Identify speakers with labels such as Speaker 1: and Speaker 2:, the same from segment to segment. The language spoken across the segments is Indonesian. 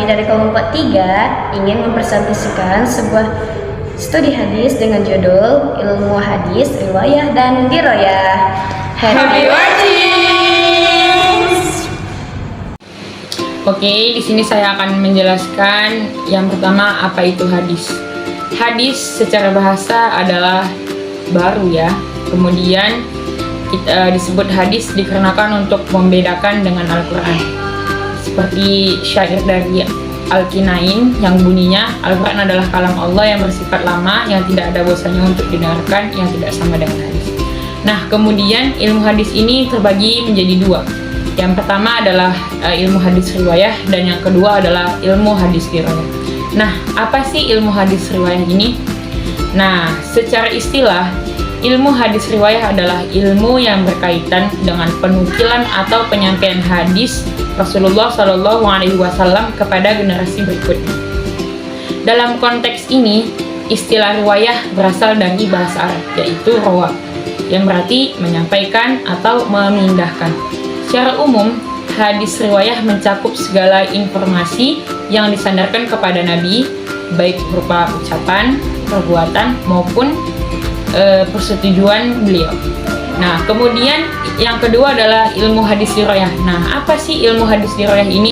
Speaker 1: dari kelompok 3 ingin mempresentasikan sebuah studi hadis dengan judul Ilmu Hadis, Riwayah dan Diroyah. Happy watching!
Speaker 2: Oke, di sini saya akan menjelaskan yang pertama apa itu hadis. Hadis secara bahasa adalah baru ya. Kemudian kita disebut hadis dikarenakan untuk membedakan dengan Al-Quran. Seperti syair dari Al-Kinain yang bunyinya, Al-Quran adalah kalam Allah yang bersifat lama, yang tidak ada bosannya untuk didengarkan, yang tidak sama dengan hadis. Nah, kemudian ilmu hadis ini terbagi menjadi dua. Yang pertama adalah ilmu hadis riwayah, dan yang kedua adalah ilmu hadis diroyah. Nah, apa sih ilmu hadis riwayah ini? Nah, secara istilah, ilmu hadis riwayah adalah ilmu yang berkaitan dengan penukilan atau penyampaian hadis Rasulullah SAW kepada generasi berikutnya. Dalam konteks ini, istilah riwayah berasal dari bahasa Arab, yaitu rawa, yang berarti menyampaikan atau memindahkan. Secara umum, hadis riwayah mencakup segala informasi yang disandarkan kepada Nabi, baik berupa ucapan, perbuatan, maupun persetujuan beliau. Nah, kemudian yang kedua adalah ilmu hadis diroyah. Nah, apa sih ilmu hadis diroyah ini?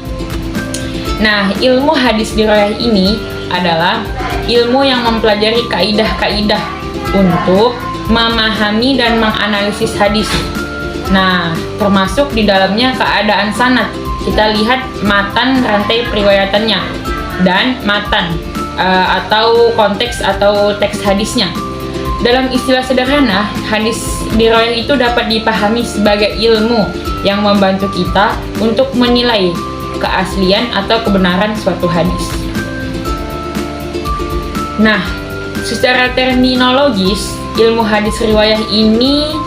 Speaker 2: Nah, ilmu hadis diroyah ini adalah ilmu yang mempelajari kaidah-kaidah untuk memahami dan menganalisis hadis. Nah, termasuk di dalamnya keadaan sanad. Kita lihat matan rantai periwayatannya dan matan atau konteks atau teks hadisnya. Dalam istilah sederhana, hadis diroyah itu dapat dipahami sebagai ilmu yang membantu kita untuk menilai keaslian atau kebenaran suatu hadis. Nah, secara terminologis, ilmu hadis riwayah ini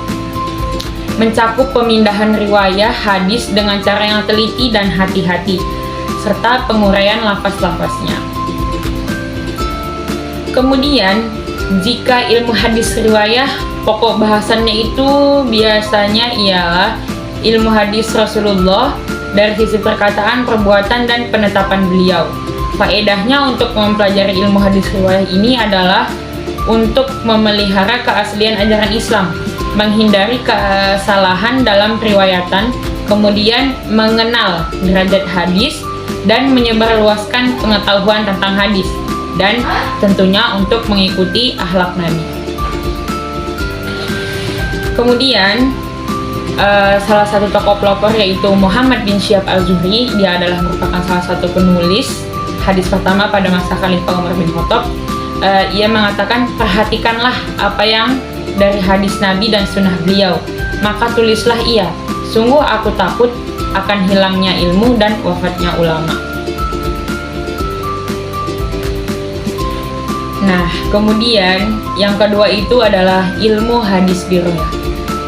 Speaker 2: mencakup pemindahan riwayah hadis dengan cara yang teliti dan hati-hati, serta penguraian lafaz-lafaznya. Kemudian, jika ilmu hadis riwayah, pokok bahasannya itu biasanya ialah ilmu hadis Rasulullah dari sisi perkataan, perbuatan, dan penetapan beliau. Faedahnya untuk mempelajari ilmu hadis riwayah ini adalah untuk memelihara keaslian ajaran Islam, menghindari kesalahan dalam periwayatan, kemudian mengenal derajat hadis, dan menyebarluaskan pengetahuan tentang hadis, dan tentunya untuk mengikuti akhlak Nabi. Kemudian salah satu tokoh pelopor yaitu Muhammad bin Syihab al-Zuhri. Dia adalah merupakan salah satu penulis hadis pertama pada masa Khalifah Umar bin Khattab. Ia mengatakan, perhatikanlah apa yang dari hadis Nabi dan sunnah beliau, maka tulislah ia, sungguh aku takut akan hilangnya ilmu dan wafatnya ulama. Nah, kemudian yang kedua itu adalah ilmu hadis diroyah.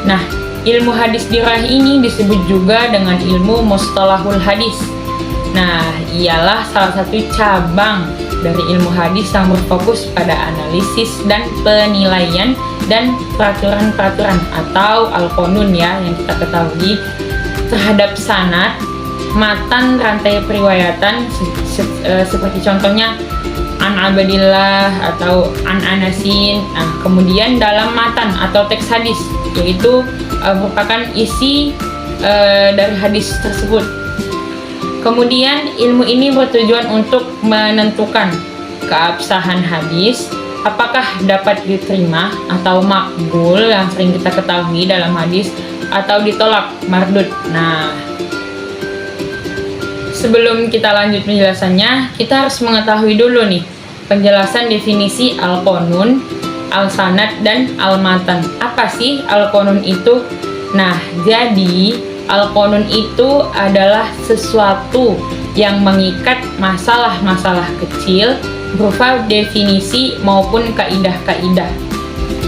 Speaker 2: Nah, ilmu hadis diroyah ini disebut juga dengan ilmu mustalahul hadis. Nah, ialah salah satu cabang dari ilmu hadis yang berfokus pada analisis dan penilaian dan peraturan-peraturan atau al-qanun ya yang kita ketahui terhadap sanad, matan rantai periwayatan seperti contohnya an Abadillah atau an Anasin. Nah, kemudian dalam matan atau teks hadis, yaitu merupakan isi dari hadis tersebut. Kemudian ilmu ini bertujuan untuk menentukan keabsahan hadis, apakah dapat diterima atau makbul yang sering kita ketahui dalam hadis, atau ditolak mardud. Nah, sebelum kita lanjut penjelasannya, kita harus mengetahui dulu nih penjelasan definisi al-qanun, al-sanad, dan al-matan. Apa sih al-qanun itu? Nah, jadi al-qanun itu adalah sesuatu yang mengikat masalah-masalah kecil berupa definisi maupun kaidah-kaidah.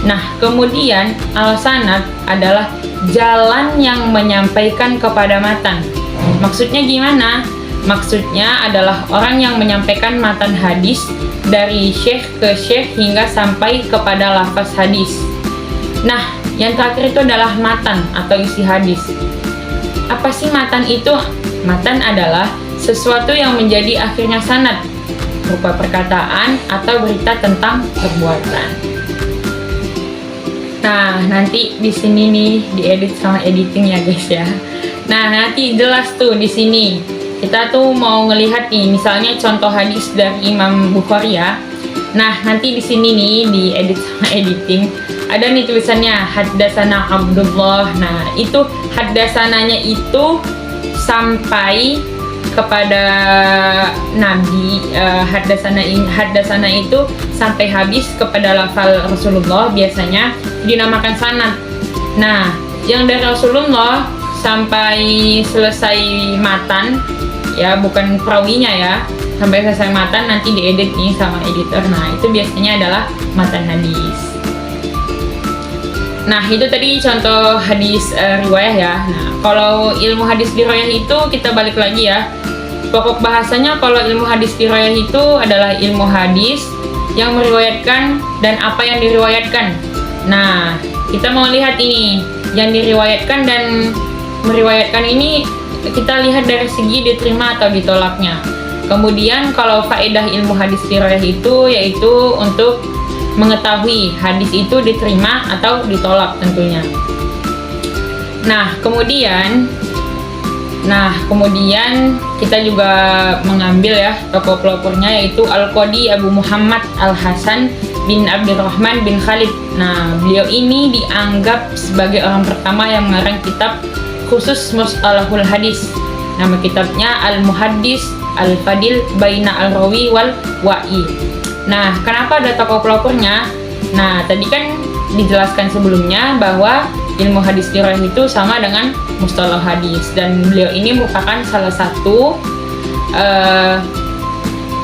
Speaker 2: Nah, kemudian al-sanad adalah jalan yang menyampaikan kepada matan. Maksudnya gimana? Maksudnya adalah orang yang menyampaikan matan hadis dari syekh ke syekh hingga sampai kepada lafaz hadis. Nah, yang terakhir itu adalah matan atau isi hadis. Apa sih matan itu? Matan adalah sesuatu yang menjadi akhirnya sanad berupa perkataan atau berita tentang perbuatan. Nah, nanti di sini nih diedit sama editing ya guys ya. Nah, nanti jelas tuh di sini. Kita tuh mau ngelihat nih, misalnya contoh hadis dari Imam Bukhari ya. Nah, nanti di sini nih diedit sama editing. Ada nih tulisannya Haddasana Abdullah. Nah, itu haddasananya itu sampai kepada Nabi. Haddasana itu sampai habis kepada lafal Rasulullah, biasanya dinamakan sanad. Nah, yang dari Rasulullah sampai selesai matan ya, bukan perawinya ya, sampai selesai matan nanti diedit nih sama editor. Nah, itu biasanya adalah matan hadis. Nah, itu tadi contoh hadis riwayah ya. Nah, kalau ilmu hadis riwayah itu kita balik lagi ya. Pokok bahasanya kalau ilmu hadis riwayah itu adalah ilmu hadis yang meriwayatkan dan apa yang diriwayatkan. Nah, kita mau lihat ini yang diriwayatkan dan meriwayatkan ini, kita lihat dari segi diterima atau ditolaknya. Kemudian kalau faedah ilmu hadis riwayah itu yaitu untuk mengetahui hadis itu diterima atau ditolak tentunya. Nah, kemudian kita juga mengambil ya tokoh pelopornya, yaitu Al-Qadi Abu Muhammad Al-Hasan bin Abdurrahman bin Khalid. Nah, beliau ini dianggap sebagai orang pertama yang mengarang kitab khusus Mustalahul Hadis. Nama kitabnya Al-Muhaddis Al-Fadil Baina Al-Rawi wal Wa'i. Nah, kenapa ada tokoh pelopornya? Nah, tadi kan dijelaskan sebelumnya bahwa ilmu hadis riwayah itu sama dengan mustalah hadis, dan beliau ini merupakan salah satu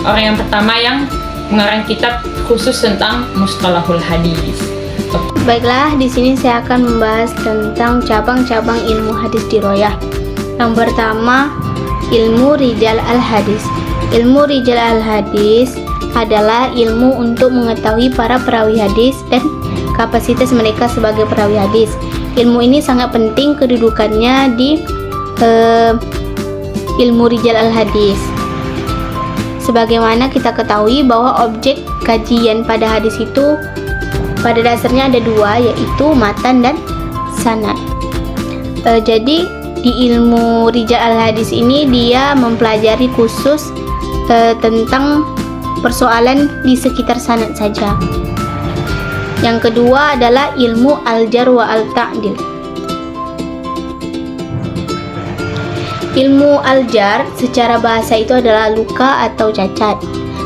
Speaker 2: orang yang pertama yang mengarang kitab khusus tentang mustalahul hadis.
Speaker 3: Baiklah, di sini saya akan membahas tentang cabang-cabang ilmu hadis riwayah. Yang pertama, ilmu rijal al-hadis. Ilmu rijal al-hadis adalah ilmu untuk mengetahui para perawi hadis dan kapasitas mereka sebagai perawi hadis. Ilmu ini sangat penting kedudukannya di ilmu rijal al-hadis. Sebagaimana kita ketahui bahwa objek kajian pada hadis itu pada dasarnya ada dua, yaitu matan dan sanad. Jadi di ilmu rijal al-hadis ini dia mempelajari khusus tentang persoalan di sekitar sanad saja. Yang kedua adalah ilmu al-jar wa al-ta'dil. Ilmu al-jar secara bahasa itu adalah luka atau cacat.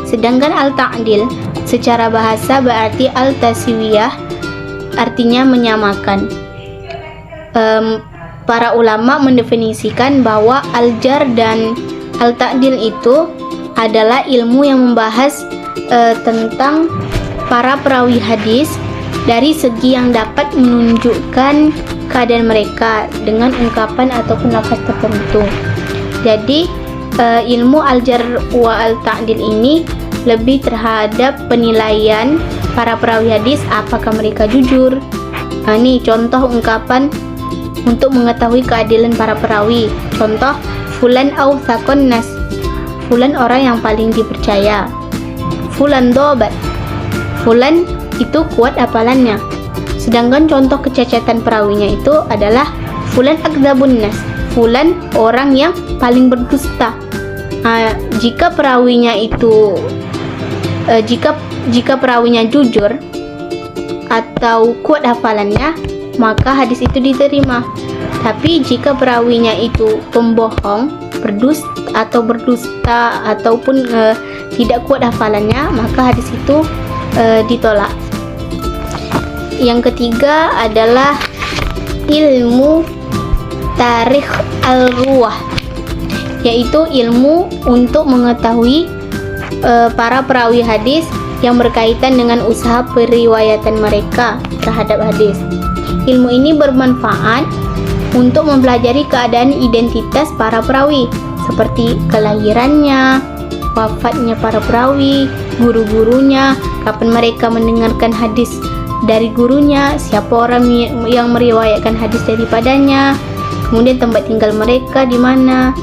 Speaker 3: Sedangkan al-ta'dil secara bahasa berarti al-taswiyah, artinya menyamakan. Para ulama mendefinisikan bahwa al-jar dan al-ta'dil itu adalah ilmu yang membahas tentang para perawi hadis dari segi yang dapat menunjukkan keadaan mereka dengan ungkapan ataupun lafaz tertentu. Jadi ilmu al-jar wa al-ta'dil ini lebih terhadap penilaian para perawi hadis, apakah mereka jujur. Ini contoh ungkapan untuk mengetahui keadilan para perawi. Contoh, fulan awthaqun nas, fulan orang yang paling dipercaya. Fulan dobat, fulan itu kuat hafalannya. Sedangkan contoh kecacatan perawinya itu adalah fulan akdzabun nas, fulan orang yang paling berdusta. Jika perawinya itu jika perawinya jujur atau kuat hafalannya, maka hadis itu diterima. Tapi jika perawinya itu pembohong, berdusta ataupun tidak kuat hafalannya, maka hadis itu ditolak. Yang ketiga adalah ilmu tarikh al-ruwah, yaitu ilmu untuk mengetahui para perawi hadis yang berkaitan dengan usaha periwayatan mereka terhadap hadis. Ilmu ini bermanfaat untuk mempelajari keadaan identitas para perawi, seperti kelahirannya, wafatnya para perawi, guru-gurunya, kapan mereka mendengarkan hadis dari gurunya, siapa orang yang meriwayatkan hadis daripadanya, kemudian tempat tinggal mereka di mana.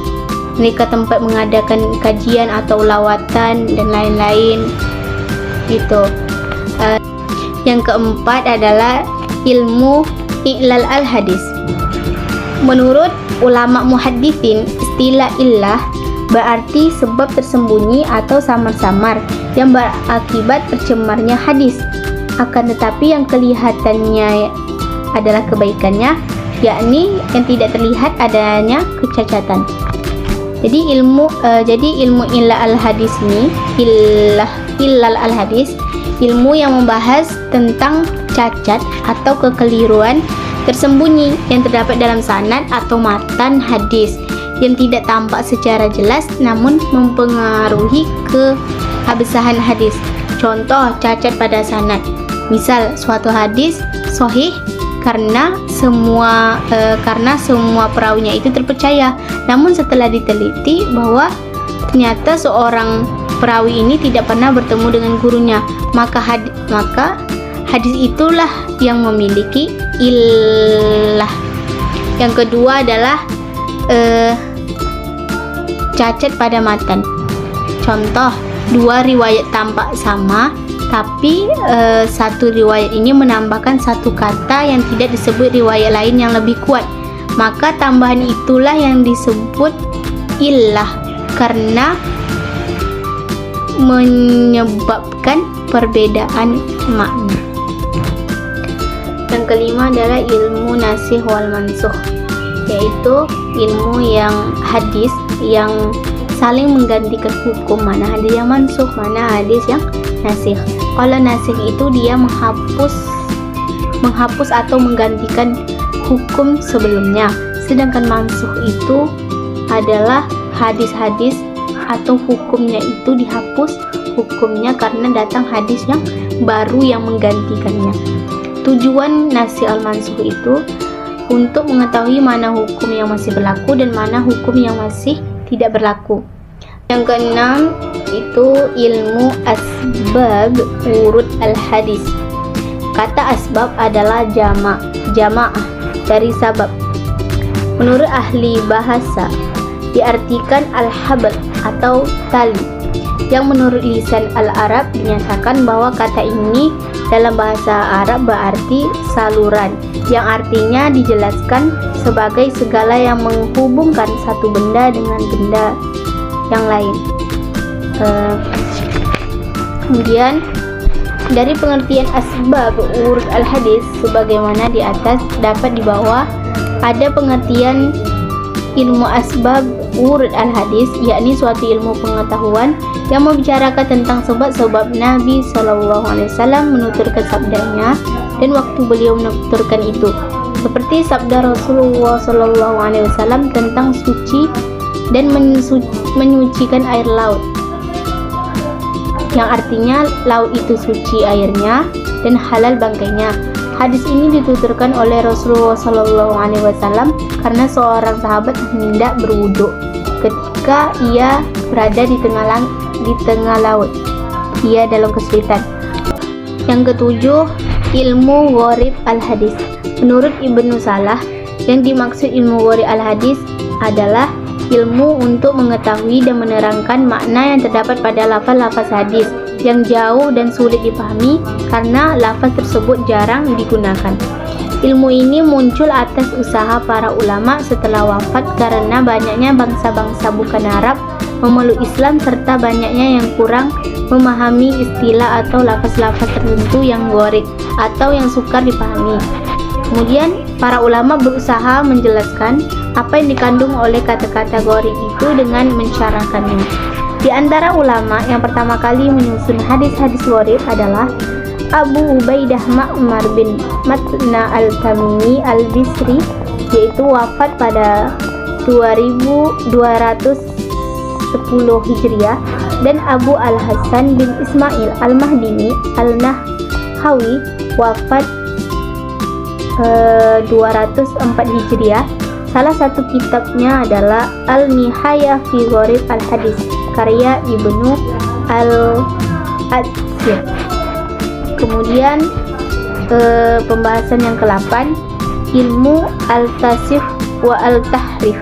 Speaker 3: mereka tempat mengadakan kajian atau lawatan dan lain-lain gitu. Yang keempat adalah ilmu i'lal al-hadis. Menurut ulama muhaddisin, istilah illah berarti sebab tersembunyi atau samar-samar yang berakibat tercemarnya hadis. Akan tetapi yang kelihatannya adalah kebaikannya, yakni yang tidak terlihat adanya kecacatan. Jadi ilmu illah al-hadis ini, illal al-hadis, ilmu yang membahas tentang cacat atau kekeliruan tersembunyi yang terdapat dalam sanad atau matan hadis yang tidak tampak secara jelas namun mempengaruhi keabsahan hadis. Contoh cacat pada sanad. Misal suatu hadis sahih karena semua perawinya itu terpercaya. Namun setelah diteliti bahwa ternyata seorang perawi ini tidak pernah bertemu dengan gurunya, maka hadis itulah yang memiliki illah. Yang kedua adalah cacat pada matan. Contoh, dua riwayat tampak sama, tapi satu riwayat ini menambahkan satu kata yang tidak disebut riwayat lain yang lebih kuat. Maka tambahan itulah yang disebut illah karena menyebabkan perbedaan makna. Yang kelima adalah ilmu nasikh wal mansukh, yaitu ilmu yang hadis yang saling menggantikan hukum, mana hadis yang mansukh, mana hadis yang nasikh. Kalau nasikh itu dia menghapus atau menggantikan hukum sebelumnya, sedangkan mansukh itu adalah hadis-hadis atau hukumnya itu dihapus hukumnya karena datang hadis yang baru yang menggantikannya. Tujuan nasikh al-mansukh itu untuk mengetahui mana hukum yang masih berlaku dan mana hukum yang masih tidak berlaku. Yang keenam itu ilmu asbab urud al-hadis. Kata asbab adalah jamaah dari sabab. Menurut ahli bahasa diartikan al-habl atau tali, yang menurut lisan al-Arab dinyatakan bahwa kata ini dalam bahasa Arab berarti saluran, yang artinya dijelaskan sebagai segala yang menghubungkan satu benda dengan benda yang lain. Kemudian dari pengertian asbab urud al-hadis sebagaimana di atas dapat dibawa ada pengertian ilmu asbab urud al-hadis, yakni suatu ilmu pengetahuan yang membicarakan tentang sebab-sebab Nabi SAW menuturkan sabdanya dan waktu beliau menuturkan itu, seperti sabda Rasulullah SAW tentang suci dan menyucikan air laut, yang artinya laut itu suci airnya dan halal bangkainya. Hadis ini dituturkan oleh Rasulullah SAW karena seorang sahabat hendak berwudu ketika ia berada di tengah laut. Ia dalam kesulitan. Yang ketujuh, ilmu gharib al-hadis. Menurut Ibnu Salah, yang dimaksud ilmu gharib al-hadis adalah ilmu untuk mengetahui dan menerangkan makna yang terdapat pada lafaz-lafaz hadis yang jauh dan sulit dipahami karena lafaz tersebut jarang digunakan. Ilmu ini muncul atas usaha para ulama setelah wafat karena banyaknya bangsa-bangsa bukan Arab memeluk Islam serta banyaknya yang kurang memahami istilah atau lafaz-lafaz tertentu yang gharib atau yang sukar dipahami. Kemudian para ulama berusaha menjelaskan apa yang dikandung oleh kata-kata gharib itu dengan mensyarahkannya. Di antara ulama yang pertama kali menyusun hadis-hadis gharib adalah Abu Ubaidah Ma'mar bin Matna al-Tamimi al-Bisri, yaitu wafat pada 2210 Hijriah, dan Abu Al-Hasan bin Ismail al-Mahdini al-Nahhawi wafat 204 Hijriah. Salah satu kitabnya adalah Al-Nihayah fi Gharib al-Hadis karya Ibnu Al-Adsir. Kemudian pembahasan yang ke-8, ilmu al-tasif wa al-tahrif.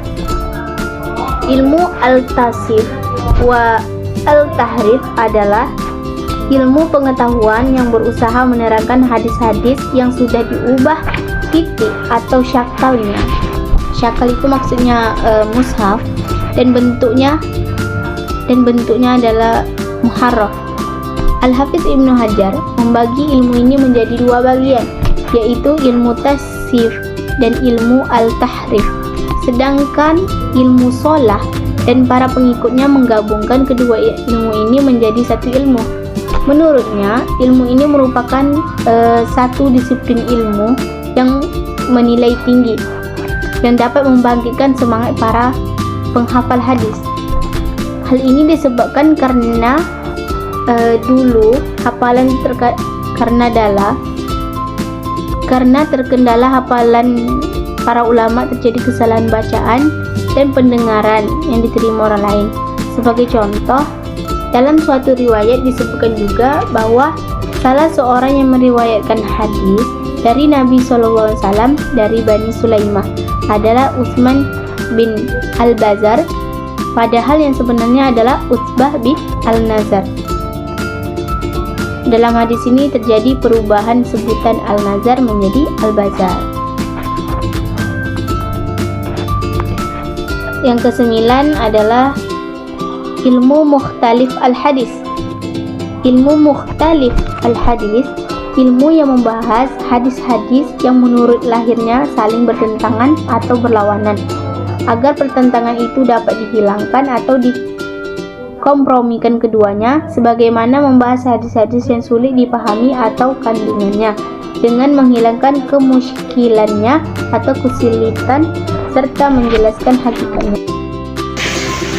Speaker 3: Ilmu al-tasif wa al-tahrif adalah ilmu pengetahuan yang berusaha menerangkan hadis-hadis yang sudah diubah titik atau syakalnya. Syakal itu maksudnya mushaf, dan bentuknya adalah muharraf. Al-Hafiz Ibnu Hajar membagi ilmu ini menjadi dua bagian, yaitu ilmu tasif dan ilmu al-tahrif. Sedangkan ilmu sholah dan para pengikutnya menggabungkan kedua ilmu ini menjadi satu ilmu. Menurutnya, ilmu ini merupakan satu disiplin ilmu yang menilai tinggi dan dapat membangkitkan semangat para penghafal hadis. Hal ini disebabkan karena dulu hafalan karena terkendala hafalan para ulama terjadi kesalahan bacaan dan pendengaran yang diterima orang lain. Sebagai contoh, dalam suatu riwayat disebutkan juga bahwa salah seorang yang meriwayatkan hadis dari Nabi SAW dari Bani Sulaimah adalah Utsman bin Al-Bazar, padahal yang sebenarnya adalah Utbah bin Al-Nazar. Dalam hadis ini terjadi perubahan sebutan Al-Nazar menjadi Al-Bazar. Yang kesembilan adalah ilmu mukhtalif al-hadis. Ilmu mukhtalif al-hadis, ilmu yang membahas hadis-hadis yang menurut lahirnya saling bertentangan atau berlawanan, agar pertentangan itu dapat dihilangkan atau dikompromikan keduanya, sebagaimana membahas hadis-hadis yang sulit dipahami atau kandungannya, dengan menghilangkan kemusykilannya atau kesulitan serta menjelaskan hakikatnya.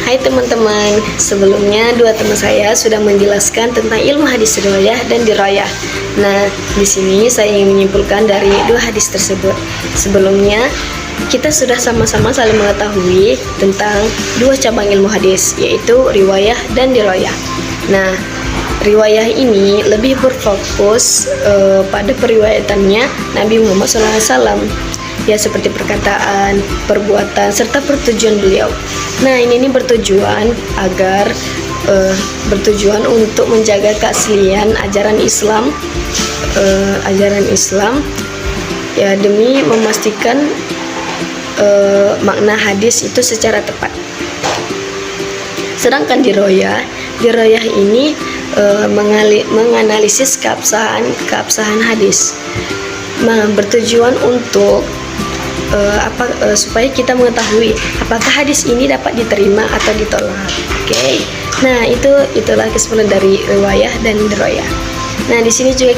Speaker 1: Hai teman-teman, sebelumnya dua teman saya sudah menjelaskan tentang ilmu hadis riwayah dan dirayah. Nah, di sini saya ingin menyimpulkan dari dua hadis tersebut. Sebelumnya, kita sudah sama-sama saling mengetahui tentang dua cabang ilmu hadis, yaitu riwayah dan dirayah. Nah, riwayah ini lebih berfokus pada periwayatannya Nabi Muhammad SAW, ya, seperti perkataan, perbuatan, serta pertujuan beliau. Nah, ini bertujuan agar bertujuan untuk menjaga keaslian ajaran Islam, ya, demi memastikan makna hadis itu secara tepat. Sedangkan dirayah ini menganalisis keabsahan hadis. Nah, bertujuan untuk supaya kita mengetahui apakah hadis ini dapat diterima atau ditolak. Oke. Nah, itulah kesimpulan dari riwayah dan dirayah. Nah, di sini juga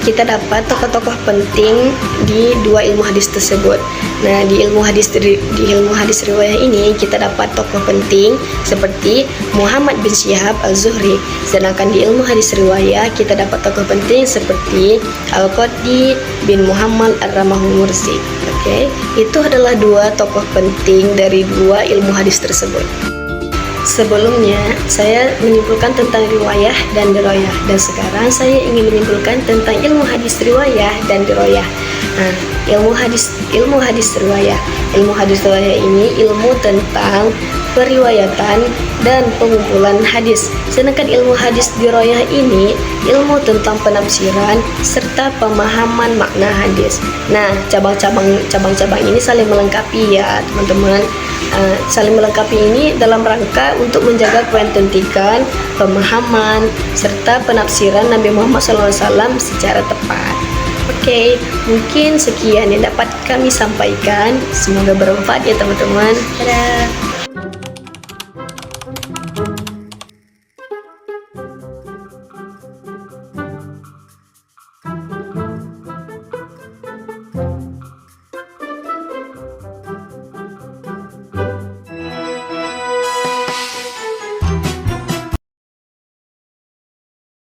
Speaker 1: kita dapat tokoh-tokoh penting di dua ilmu hadis tersebut. Nah, di ilmu hadis riwayah ini kita dapat tokoh penting seperti Muhammad bin Syihab al-Zuhri. Sedangkan di ilmu hadis riwayah kita dapat tokoh penting seperti Al-Qadi bin Muhammad ar-Ramahul Mursi. Oke, itu adalah dua tokoh penting dari dua ilmu hadis tersebut. Sebelumnya, saya menyimpulkan tentang riwayah dan dirayah, dan sekarang saya ingin menyimpulkan tentang ilmu hadis riwayah dan dirayah. Nah, ilmu hadis riwayah. Ilmu hadis riwayah ini ilmu tentang periwayatan dan pengumpulan hadis. Sedangkan ilmu hadis dirayah ini ilmu tentang penafsiran serta pemahaman makna hadis. Nah, cabang-cabang ini saling melengkapi, ya teman-teman. Saling melengkapi ini dalam rangka untuk menjaga keautentikan, pemahaman, serta penafsiran Nabi Muhammad SAW secara tepat. Oke, mungkin sekian yang dapat kami sampaikan. Semoga bermanfaat ya teman-teman. Dadah.